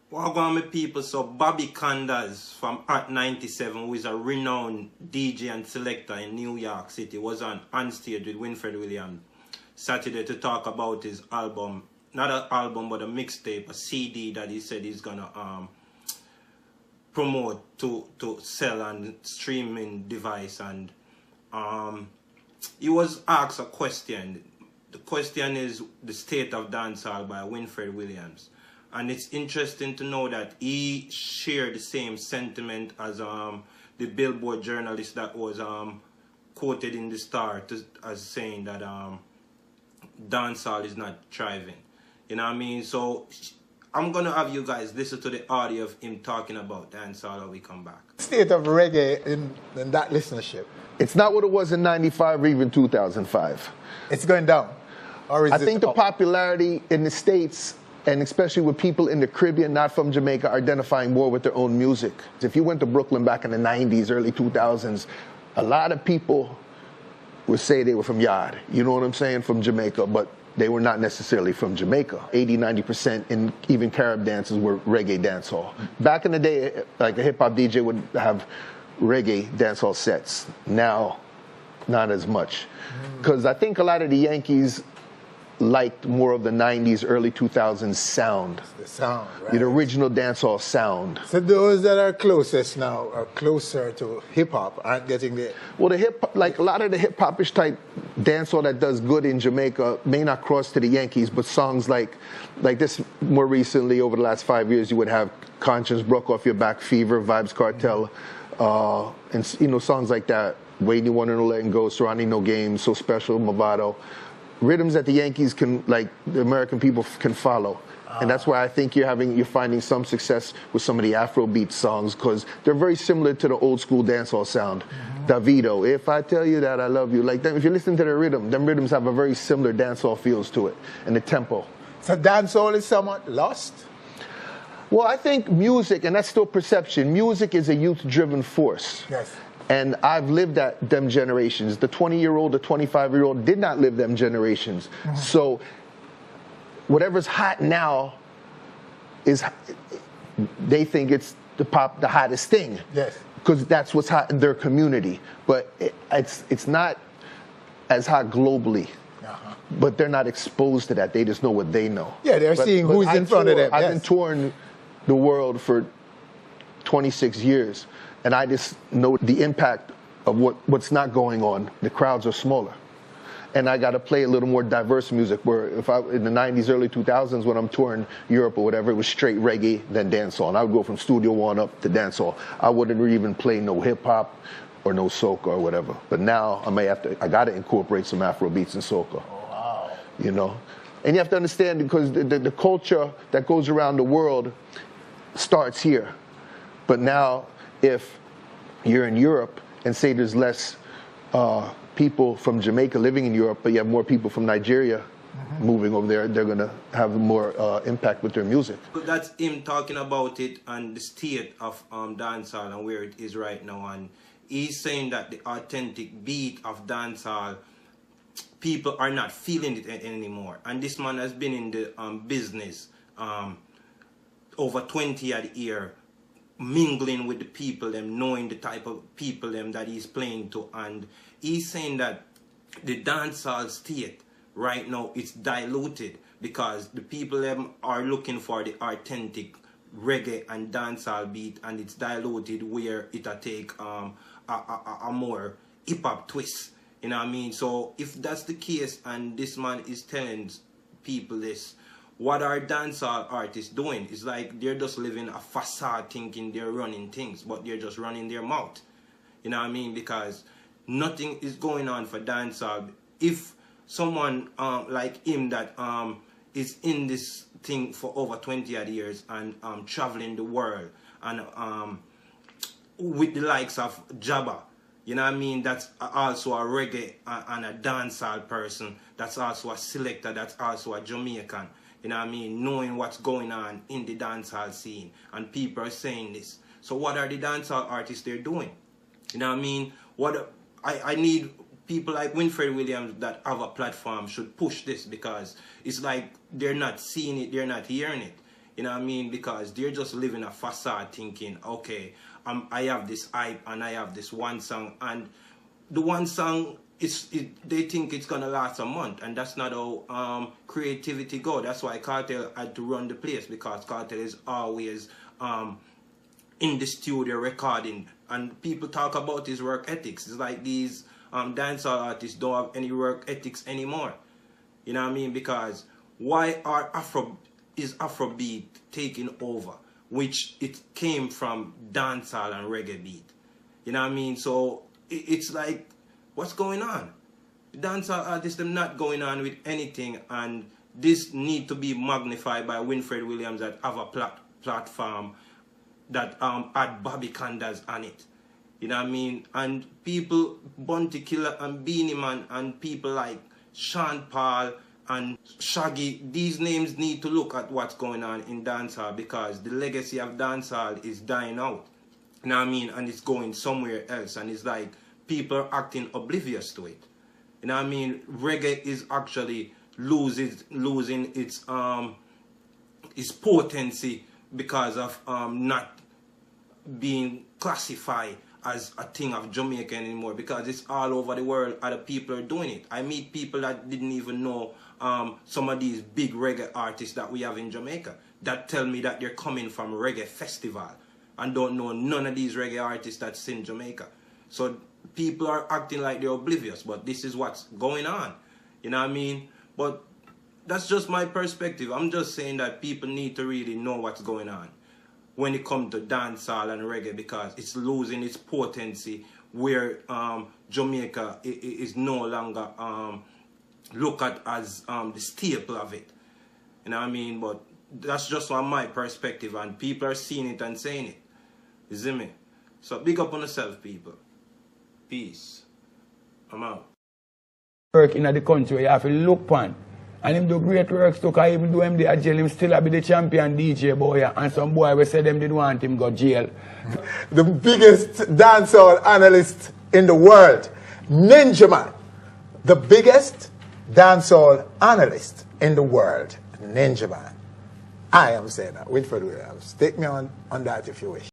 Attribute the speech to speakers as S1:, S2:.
S1: Welcome on my people. So Bobby Condas from Art 97, who is a renowned DJ and selector in New York City, was on stage with Winford Williams Saturday to talk about his album, not an album but a mixtape, a CD that he said he's gonna promote to sell on streaming device. And he was asked a question. The question is the state of dancehall by Winford Williams. And it's interesting to know that he shared the same sentiment as the Billboard journalist that was quoted in the Star as saying that dancehall is not thriving. You know what I mean? So I'm going to have you guys listen to the audio of him talking about dancehall when we come back.
S2: State of reggae in that listenership.
S3: It's not what it was in 95 or even 2005.
S2: It's going down. Or is
S3: I think the popularity in the States, and especially with people in the Caribbean, not from Jamaica, are identifying more with their own music. If you went to Brooklyn back in the 90s, early 2000s, a lot of people would say they were from Yard, you know what I'm saying, from Jamaica, but they were not necessarily from Jamaica. 80–90% in even Carib dances were reggae dancehall. Back in the day, like a hip-hop DJ would have reggae dancehall sets. Now, not as much. Because I think a lot of the Yankees liked more of the 90s, early 2000s sound.
S2: The sound, right.
S3: The original dancehall sound.
S2: So those that are closest now, are closer to hip-hop, aren't getting the...
S3: Well, like a lot of the hip-hop-ish type dancehall that does good in Jamaica may not cross to the Yankees, but songs like this more recently, over the last 5 years, you would have Conscience Broke Off Your Back, Fever, Vibes Cartel, and songs like that. Waiting You Wanna Know, Letting Go, Surrounding No Game, So Special, Movado. Rhythms that the Yankees can, like the American people can follow. And that's why I think you're finding some success with some of the Afrobeat songs, because they're very similar to the old school dancehall sound. Davido, If I Tell You That I Love You. Like them, if you listen to their rhythm, them rhythms have a very similar dancehall feels to it, and the tempo.
S2: So dancehall is somewhat lost?
S3: Well, I think music, and that's still perception, music is a youth-driven force.
S2: Yes.
S3: And I've lived them generations. The 20-year-old, the 25-year-old did not live them generations. So whatever's hot now they think it's the hottest thing.
S2: Yes.
S3: Because that's what's hot in their community. But it's not as hot globally. But they're not exposed to that. They just know what they know.
S2: Yeah, they're seeing who's in front of them.
S3: I've been touring the world for 26 years. And I just know the impact of what's not going on. The crowds are smaller. And I got to play a little more diverse music, where in the 90s, early 2000s, when I'm touring Europe or whatever, it was straight reggae, then dancehall. And I would go from Studio One up to dancehall. I wouldn't even play no hip-hop or no soca or whatever. But now I got to incorporate some Afrobeats and soca.
S2: Oh,
S3: wow. And you have to understand, because the culture that goes around the world starts here. But now, if you're in Europe and say there's less people from Jamaica living in Europe, but you have more people from Nigeria moving over there, they're going to have more impact with their music.
S1: That's him talking about it and the state of dancehall and where it is right now. And he's saying that the authentic beat of dancehall, people are not feeling it anymore. And this man has been in the business over 20 a year, mingling with the people, them knowing the type of people them that he's playing to. And he's saying that the dancehall state right now it's diluted, because the people them are looking for the authentic reggae and dancehall beat, and it's diluted where it'll take a more hip-hop twist. You know what I mean? So if that's the case, and this man is telling people this, what are dancehall artists doing? It's like they're just living a facade, thinking they're running things, but they're just running their mouth. You know what I mean? Because nothing is going on for dancehall. If someone like him that is in this thing for over 20 odd years and traveling the world, and with the likes of Jabba, you know what I mean? That's also a reggae and a dancehall person. That's also a selector. That's also a Jamaican. You know what I mean? Knowing what's going on in the dancehall scene. And people are saying this. So what are the dancehall artists they're doing? You know what I mean? I need people like Winford Williams that have a platform should push this, because it's like they're not seeing it, they're not hearing it. You know what I mean? Because they're just living a facade thinking, okay, I have this hype and I have this one song, and the one song, they think it's going to last a month, and that's not how creativity go. That's why Cartel had to run the place, because Cartel is always in the studio recording, and people talk about his work ethics. It's like these dancehall artists don't have any work ethics anymore. You know what I mean? Because why is Afrobeat taking over, which it came from dancehall and reggae beat? You know what I mean? So it's like, what's going on? Dancehall artists, them not going on with anything, and this need to be magnified by Winford Williams that have a platform that had Bobby Candas on it. You know what I mean? And people, Bounty Killer and Beanie Man and people like Sean Paul and Shaggy, these names need to look at what's going on in dancehall, because the legacy of dancehall is dying out. You know what I mean? And it's going somewhere else, and it's like people are acting oblivious to it. You know what I mean? Reggae is actually losing its potency because of not being classified as a thing of Jamaica anymore, because it's all over the world. Other people are doing it. I meet people that didn't even know some of these big reggae artists that we have in Jamaica, that tell me that they're coming from a reggae festival and don't know none of these reggae artists that's in Jamaica. So people are acting like they're oblivious, but this is what's going on. You know what I mean? But that's just my perspective. I'm just saying that people need to really know what's going on when it comes to dancehall and reggae, because it's losing its potency, where Jamaica is no longer looked at as the staple of it. You know what I mean? But that's just on my perspective, and people are seeing it and saying it. You see me? So big up on yourself, people. Peace. I'm out.
S4: Work in the country, you have to look pan. And him do great works too, because even though him dey jail, him still be the champion DJ boy. And some boy we said them didn't want him go jail.
S2: The biggest dancehall analyst in the world, Ninja Man. The biggest dancehall analyst in the world, Ninja Man. I am saying that. Winford Williams. Take me on that if you wish.